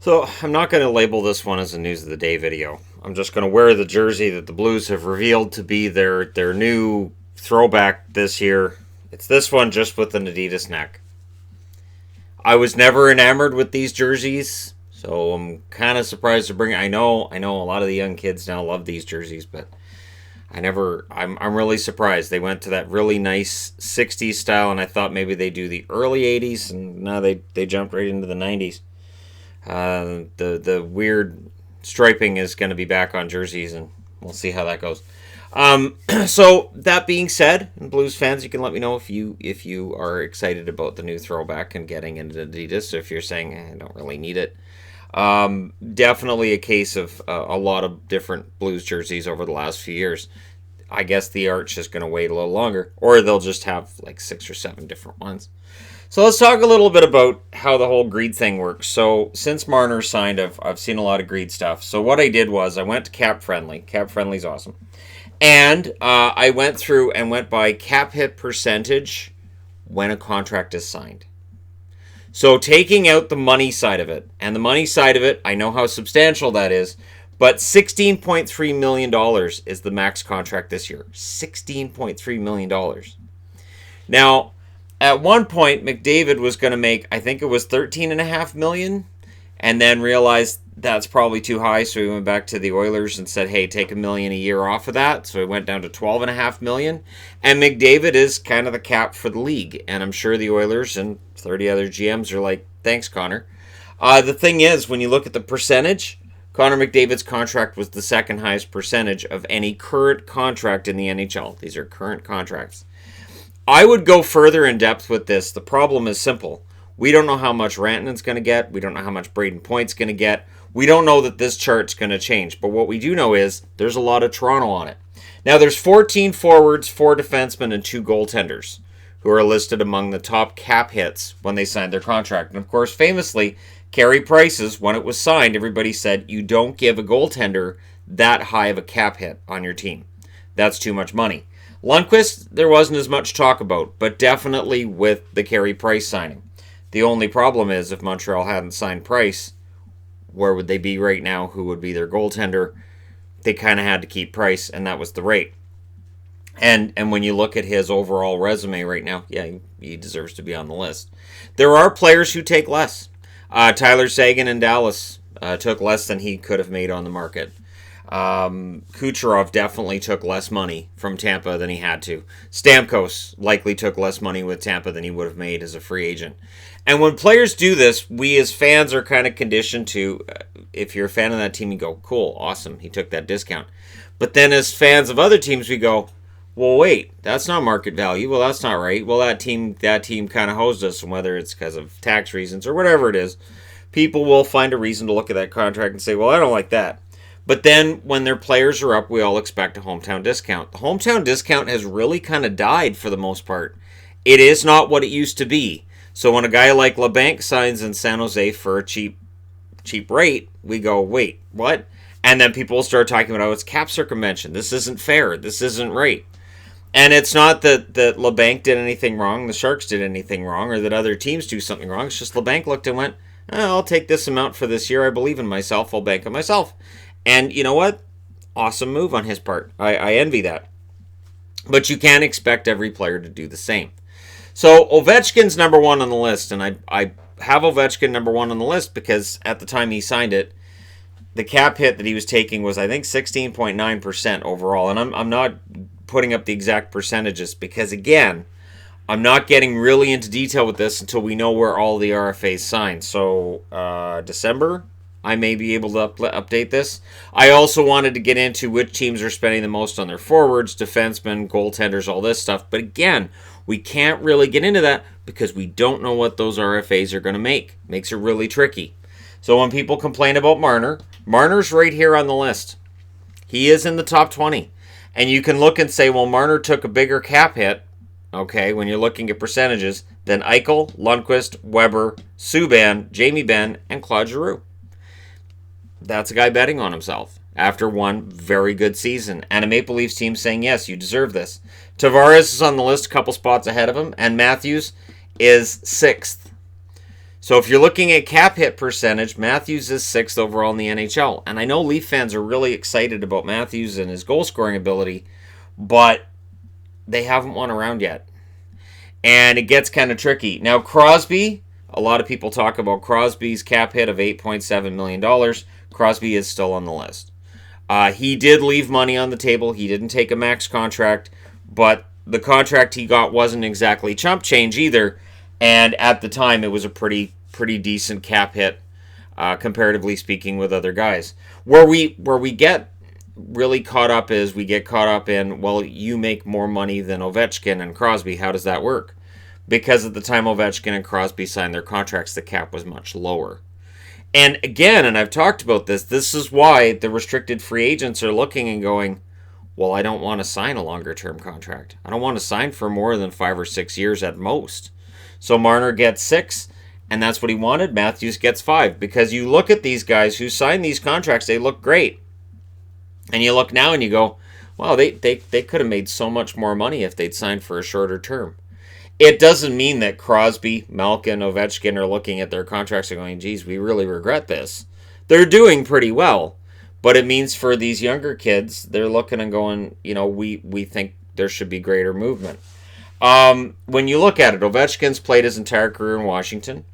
So I'm not going to label this one as a news of the day video. I'm just going to wear the jersey that the Blues have revealed to be their new throwback this year. It's this one just with an Adidas neck. I was never enamored with these jerseys, so I'm kind of surprised to bring it. I know a lot of the young kids now love these jerseys, but I'm really surprised. They went to that really nice 60s style, and I thought maybe they do the early 80s, and now they jumped right into the 90s. The weird striping is going to be back on jerseys, and we'll see how that goes. So that being said, Blues fans, you can let me know if you are excited about the new throwback and getting into Adidas. If you're saying I don't really need it, definitely a case of a lot of different Blues jerseys over the last few years. I guess the art's just going to wait a little longer, or they'll just have like 6 or 7 different ones. So let's talk a little bit about how the whole greed thing works. So since Marner signed, I've seen a lot of greed stuff. So what I did was I went to Cap Friendly. Cap Friendly's awesome. And I went through and went by cap hit percentage when a contract is signed. So taking out the money side of it, and the money side of it, I know how substantial that is, but $16.3 million is the max contract this year. $16.3 million. Now, at one point, McDavid was going to make, I think it was $13.5 million, and then realized that's probably too high, so he went back to the Oilers and said, hey, take $1 million a year off of that. So he went down to $12.5 million. And McDavid is kind of the cap for the league. And I'm sure the Oilers and 30 other GMs are like, thanks, Connor. The thing is, when you look at the percentage, Connor McDavid's contract was the second highest percentage of any current contract in the NHL. These are current contracts. I would go further in depth with this. The problem is simple. We don't know how much Rantanen's going to get. We don't know how much Braden Point's going to get. We don't know that this chart's going to change. But what we do know is there's a lot of Toronto on it. Now, there's 14 forwards, 4 defensemen, and 2 goaltenders who are listed among the top cap hits when they signed their contract. And, of course, famously, Carey Price's, when it was signed, everybody said you don't give a goaltender that high of a cap hit on your team. That's too much money. Lundqvist, there wasn't as much talk about, but definitely with the Carey Price signing. The only problem is if Montreal hadn't signed Price, where would they be right now? Who would be their goaltender? They kind of had to keep Price, and that was the rate. And when you look at his overall resume right now, yeah, he deserves to be on the list. There are players who take less. Tyler Seguin in Dallas took less than he could have made on the market. Kucherov definitely took less money from Tampa than he had to. Stamkos likely took less money with Tampa than he would have made as a free agent. And when players do this, we as fans are kind of conditioned to, if you're a fan of that team, you go, cool, awesome, he took that discount. But then as fans of other teams, we go, well, wait, that's not market value. Well, that's not right. Well, that team kind of hosed us, and whether it's because of tax reasons or whatever it is, people will find a reason to look at that contract and say, well, I don't like that. But then when their players are up, we all expect a hometown discount. The hometown discount has really kind of died for the most part. It is not what it used to be. So when a guy like LeBanc signs in San Jose for a cheap rate, we go, wait, what? And then people will start talking about, oh, it's cap circumvention. This isn't fair. This isn't right. And it's not that LeBanc did anything wrong, the Sharks did anything wrong, or that other teams do something wrong. It's just LeBanc looked and went, I'll take this amount for this year. I believe in myself. I'll bank on myself. And you know what? Awesome move on his part. I envy that. But you can't expect every player to do the same. So Ovechkin's number 1 on the list, and I have Ovechkin number 1 on the list because at the time he signed it, the cap hit that he was taking was, I think, 16.9% overall. And I'm not putting up the exact percentages because, again, I'm not getting really into detail with this until we know where all the RFAs signed. So December, I may be able to update this. I also wanted to get into which teams are spending the most on their forwards, defensemen, goaltenders, all this stuff. But again, we can't really get into that because we don't know what those RFAs are going to make. Makes it really tricky. So when people complain about Marner's right here on the list. He is in the top 20. And you can look and say, well, Marner took a bigger cap hit, okay, when you're looking at percentages, than Eichel, Lundqvist, Weber, Subban, Jamie Benn, and Claude Giroux. That's a guy betting on himself after one very good season. And a Maple Leafs team saying, yes, you deserve this. Tavares is on the list, a couple spots ahead of him, and Matthews is 6th. So if you're looking at cap hit percentage, Matthews is 6th overall in the NHL. And I know Leaf fans are really excited about Matthews and his goal scoring ability, but they haven't won a round yet. And it gets kind of tricky. Now, Crosby, a lot of people talk about Crosby's cap hit of $8.7 million. Crosby is still on the list. He did leave money on the table. He didn't take a max contract, but the contract he got wasn't exactly chump change either. And at the time, it was a pretty decent cap hit, comparatively speaking, with other guys. Where we get really caught up is we get caught up in, well, you make more money than Ovechkin and Crosby. How does that work? Because at the time Ovechkin and Crosby signed their contracts, the cap was much lower. And again, and I've talked about this is why the restricted free agents are looking and going, well, I don't want to sign a longer term contract. I don't want to sign for more than 5 or 6 years at most. So Marner gets 6, and that's what he wanted. Matthews gets 5. Because you look at these guys who signed these contracts, they look great. And you look now and you go, wow, they could have made so much more money if they'd signed for a shorter term. It doesn't mean that Crosby, Malkin, Ovechkin are looking at their contracts and going, geez, we really regret this. They're doing pretty well. But it means for these younger kids, they're looking and going, we think there should be greater movement. When you look at it, Ovechkin's played his entire career in Washington.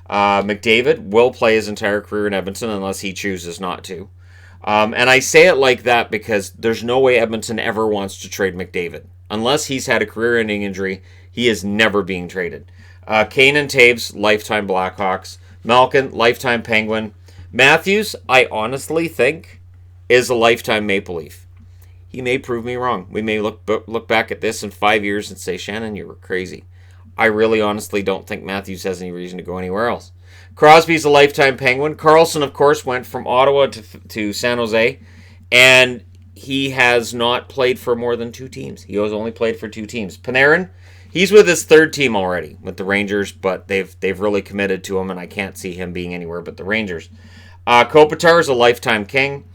McDavid will play his entire career in Edmonton unless he chooses not to. And I say it like that because there's no way Edmonton ever wants to trade McDavid. Unless he's had a career-ending injury, he is never being traded. Kane and Taves, lifetime Blackhawks. Malkin, lifetime Penguin. Matthews, I honestly think, is a lifetime Maple Leaf. He may prove me wrong. We may look back at this in 5 years and say, Shannon, you were crazy. I really honestly don't think Matthews has any reason to go anywhere else. Crosby's a lifetime Penguin. Karlsson, of course, went from Ottawa to San Jose, and he has not played for more than 2 teams. He has only played for 2 teams. Panarin, he's with his 3rd team already, with the Rangers, but they've really committed to him, and I can't see him being anywhere but the Rangers. Kopitar is a lifetime King.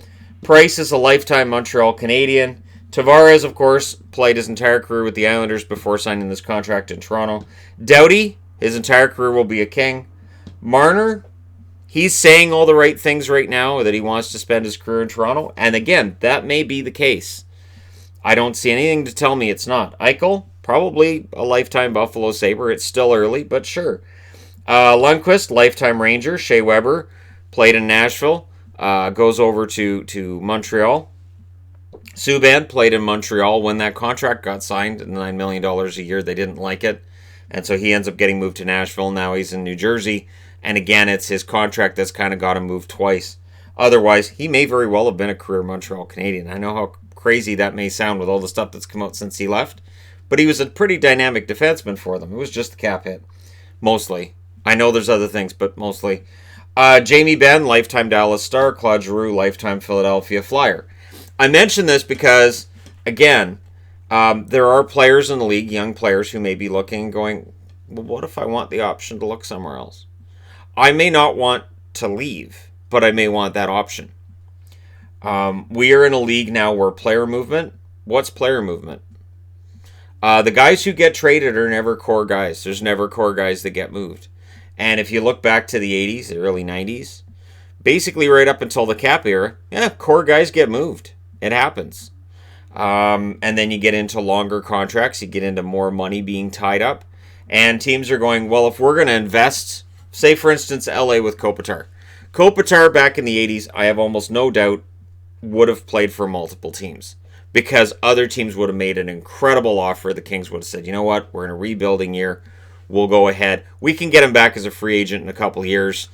Price is a lifetime Montreal Canadian. Tavares, of course, played his entire career with the Islanders before signing this contract in Toronto. Doughty, his entire career will be a King. Marner, he's saying all the right things right now that he wants to spend his career in Toronto. And again, that may be the case. I don't see anything to tell me it's not. Eichel, probably a lifetime Buffalo Sabre. It's still early, but sure. Lundqvist, lifetime Ranger. Shea Weber, played in Nashville. Goes over to Montreal. Subban played in Montreal when that contract got signed, $9 million a year. They didn't like it. And so he ends up getting moved to Nashville. Now he's in New Jersey. And again, it's his contract that's kind of got him moved twice. Otherwise, he may very well have been a career Montreal Canadian. I know how crazy that may sound with all the stuff that's come out since he left. But he was a pretty dynamic defenseman for them. It was just the cap hit. Mostly. I know there's other things, but mostly. Jamie Benn, lifetime Dallas Star. Claude Giroux, lifetime Philadelphia Flyer. I mention this because, again, there are players in the league, young players, who may be looking and going, well, what if I want the option to look somewhere else? I may not want to leave, but I may want that option. We are in a league now where player movement, what's player movement? The guys who get traded are never core guys. There's never core guys that get moved. And if you look back to the 80s, the early 90s, basically right up until the cap era, core guys get moved. It happens. And then you get into longer contracts. You get into more money being tied up. And teams are going, well, if we're going to invest, say, for instance, LA with Kopitar. Kopitar back in the 80s, I have almost no doubt, would have played for multiple teams. Because other teams would have made an incredible offer. The Kings would have said, you know what, we're in a rebuilding year. We'll go ahead. We can get him back as a free agent in a couple of years.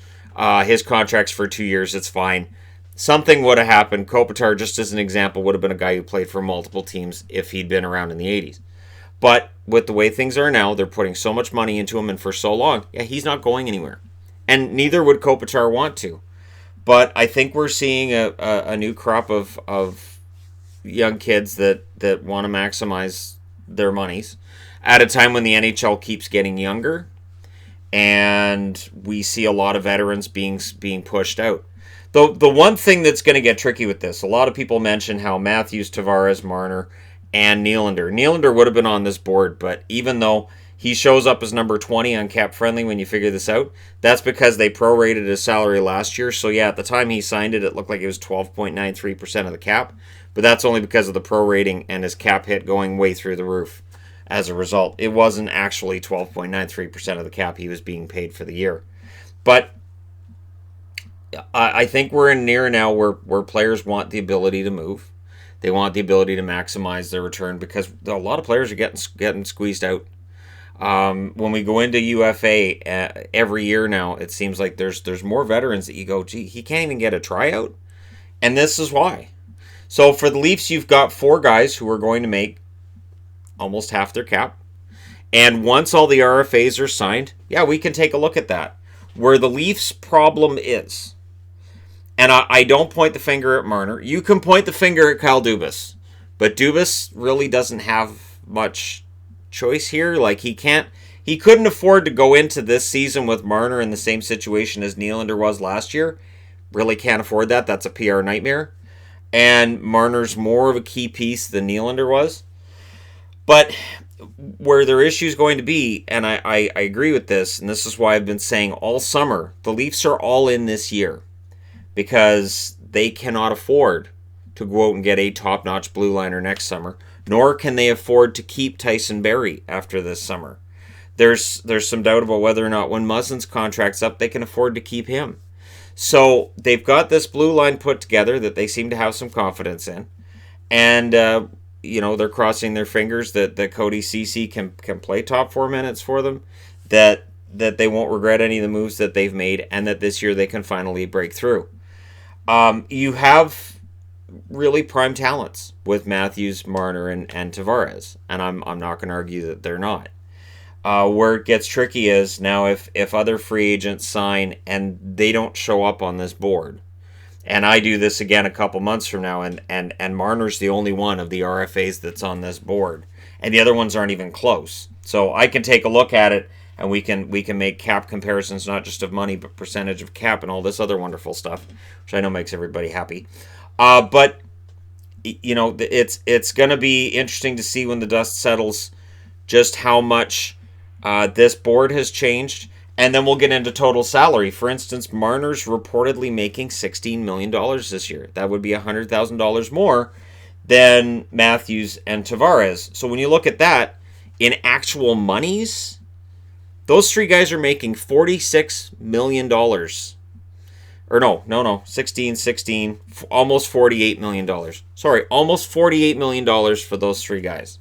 His contract's for 2 years. It's fine. Something would have happened. Kopitar, just as an example, would have been a guy who played for multiple teams if he'd been around in the 80s. But with the way things are now, they're putting so much money into him and for so long, he's not going anywhere. And neither would Kopitar want to. But I think we're seeing a new crop of young kids that want to maximize their monies at a time when the NHL keeps getting younger and we see a lot of veterans being pushed out. The one thing that's going to get tricky with this, a lot of people mention how Matthews, Tavares, Marner, and Nylander would have been on this board, but even though he shows up as number 20 on Cap Friendly when you figure this out. That's because they prorated his salary last year. So, yeah, at the time he signed it, it looked like it was 12.93% of the cap. But that's only because of the prorating and his cap hit going way through the roof. As a result, it wasn't actually 12.93% of the cap he was being paid for the year. But I think we're near now where players want the ability to move. They want the ability to maximize their return because a lot of players are getting squeezed out. When we go into UFA every year now, it seems like there's more veterans that you go, gee, he can't even get a tryout, and this is why. So for the Leafs, you've got 4 guys who are going to make almost half their cap, and once all the RFAs are signed, yeah, we can take a look at that. Where the Leafs' problem is, and I don't point the finger at Marner. You can point the finger at Kyle Dubas, but Dubas really doesn't have much choice here. Like he couldn't afford to go into this season with Marner in the same situation as Nylander was last year. Really can't afford that. That's a PR nightmare. And Marner's more of a key piece than Nylander was. But where their issue is going to be, and I agree with this, and this is why I've been saying all summer, the Leafs are all in this year because they cannot afford to go out and get a top-notch blue liner next summer, nor can they afford to keep Tyson Barrie after this summer. There's some doubt about whether or not when Muzzin's contract's up, they can afford to keep him. So they've got this blue line put together that they seem to have some confidence in, and they're crossing their fingers that Cody Ceci can play top 4 minutes for them, that they won't regret any of the moves that they've made, and that this year they can finally break through. You have really prime talents with Matthews, Marner, and Tavares, and I'm not going to argue that they're not. Where it gets tricky is now if other free agents sign and they don't show up on this board, and I do this again a couple months from now, and Marner's the only one of the RFAs that's on this board, and the other ones aren't even close. So I can take a look at it, and we can make cap comparisons, not just of money, but percentage of cap and all this other wonderful stuff, which I know makes everybody happy. But it's going to be interesting to see when the dust settles just how much this board has changed. And then we'll get into total salary. For instance, Marner's reportedly making $16 million this year. That would be $100,000 more than Matthews and Tavares. So when you look at that, in actual monies, those 3 guys are making $46 million. Or no, 16, almost $48 million. Sorry, almost $48 million for those 3 guys.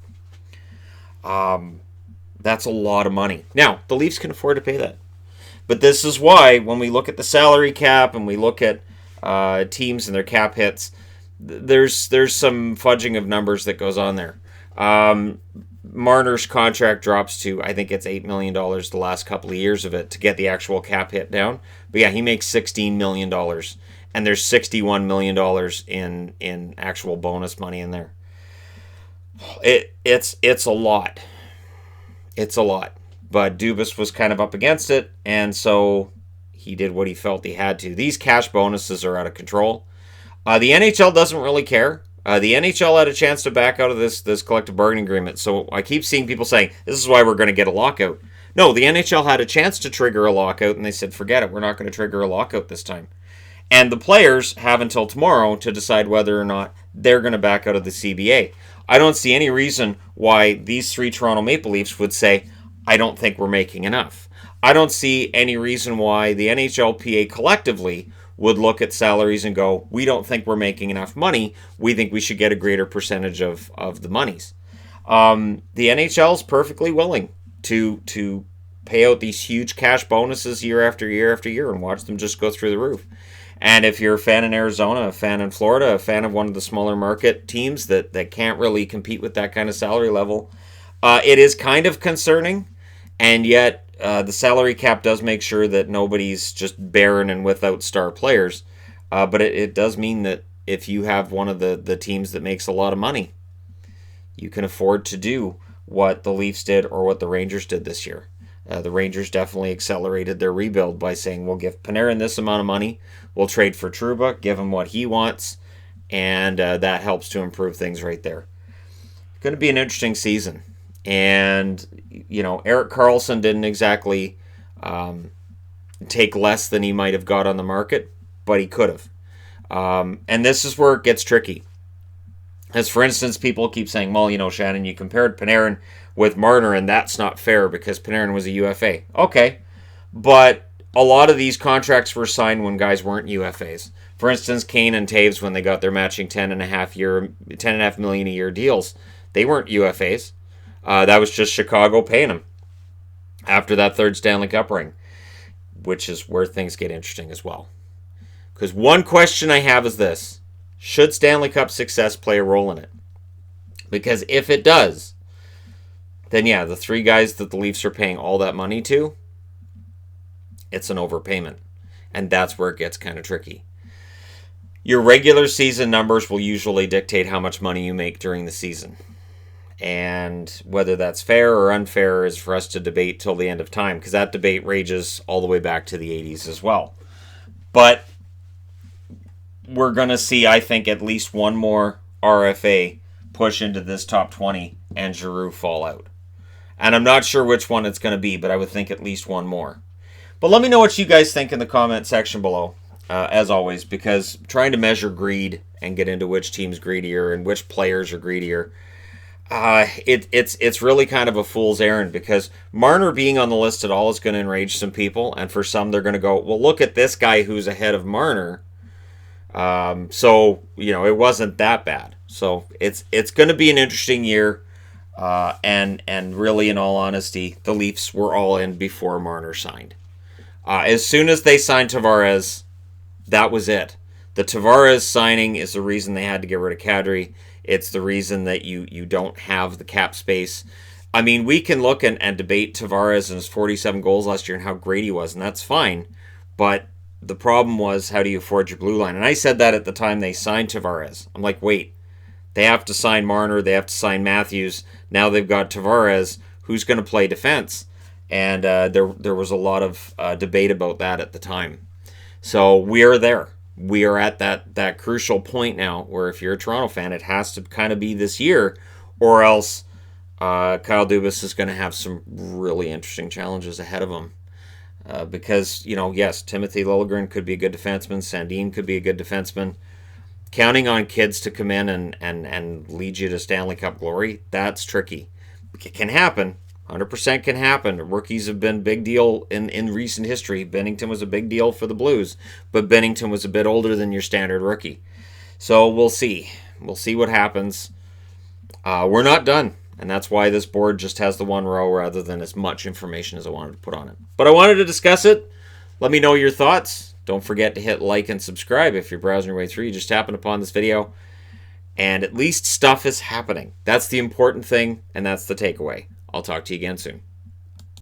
That's a lot of money. Now, the Leafs can afford to pay that. But this is why, when we look at the salary cap and we look at teams and their cap hits, there's some fudging of numbers that goes on there. Marner's contract drops to, I think it's $8 million the last couple of years of it to get the actual cap hit down. But yeah, he makes $16 million. And there's $61 million in actual bonus money in there. It's a lot. It's a lot. But Dubas was kind of up against it, and so he did what he felt he had to. These cash bonuses are out of control. The NHL doesn't really care. The NHL had a chance to back out of this collective bargaining agreement, so I keep seeing people saying, this is why we're going to get a lockout. No, the NHL had a chance to trigger a lockout, and they said, forget it, we're not going to trigger a lockout this time. And the players have until tomorrow to decide whether or not they're going to back out of the CBA. I don't see any reason why these 3 Toronto Maple Leafs would say, I don't think we're making enough. I don't see any reason why the NHLPA collectively would look at salaries and go, we don't think we're making enough money. We think we should get a greater percentage of the monies. The NHL is perfectly willing to pay out these huge cash bonuses year after year after year and watch them just go through the roof. And if you're a fan in Arizona, a fan in Florida, a fan of one of the smaller market teams that can't really compete with that kind of salary level, it is kind of concerning. And yet, the salary cap does make sure that nobody's just barren and without star players. But it does mean that if you have one of the teams that makes a lot of money, you can afford to do what the Leafs did or what the Rangers did this year. The Rangers definitely accelerated their rebuild by saying, we'll give Panarin this amount of money, we'll trade for Trouba, give him what he wants, and that helps to improve things right there. It's going to be an interesting season. And, Erik Karlsson didn't exactly take less than he might have got on the market, but he could have. And this is where it gets tricky. As for instance, people keep saying, well, Shannon, you compared Panarin with Marner, and that's not fair because Panarin was a UFA. Okay, but a lot of these contracts were signed when guys weren't UFAs. For instance, Kane and Taves, when they got their matching $10.5 million a year deals, they weren't UFAs. That was just Chicago paying them after that third Stanley Cup ring, which is where things get interesting as well. Because one question I have is this: should Stanley Cup success play a role in it? Because if it does, then yeah, the three guys that the Leafs are paying all that money to, it's an overpayment. And that's where it gets kind of tricky. Your regular season numbers will usually dictate how much money you make during the season. And whether that's fair or unfair is for us to debate till the end of time, because that debate rages all the way back to the 80s as well. But we're going to see, I think, at least one more RFA push into this top 20 and Giroux fall out. And I'm not sure which one it's going to be, but I would think at least one more. But let me know what you guys think in the comment section below, as always, because trying to measure greed and get into which team's greedier and which players are greedier, it's really kind of a fool's errand, because Marner being on the list at all is going to enrage some people, and for some they're going to go, well, look at this guy who's ahead of Marner. So it wasn't that bad. So it's going to be an interesting year, and really, in all honesty, the Leafs were all in before Marner signed. As soon as they signed Tavares, that was it. The Tavares signing is the reason they had to get rid of Kadri. It's the reason that you don't have the cap space. I mean, we can look and debate Tavares and his 47 goals last year and how great he was, and that's fine. But the problem was, how do you afford your blue line? And I said that at the time they signed Tavares. I'm like, wait, they have to sign Marner, they have to sign Matthews. Now they've got Tavares, who's going to play defense. And there was a lot of debate about that at the time. So we are there. We are at that crucial point now where if you're a Toronto fan, it has to kind of be this year, or else Kyle Dubas is going to have some really interesting challenges ahead of him. Because, yes, Timothy Liljegren could be a good defenseman. Sandin could be a good defenseman. Counting on kids to come in and lead you to Stanley Cup glory, that's tricky. It can happen. 100% can happen. Rookies have been big deal in recent history. Bennington was a big deal for the Blues, but Bennington was a bit older than your standard rookie. So we'll see. We'll see what happens. We're not done, and that's why this board just has the one row rather than as much information as I wanted to put on it. But I wanted to discuss it. Let me know your thoughts. Don't forget to hit like and subscribe if you're browsing your way through. You just happened upon this video, and at least stuff is happening. That's the important thing, and that's the takeaway. I'll talk to you again soon.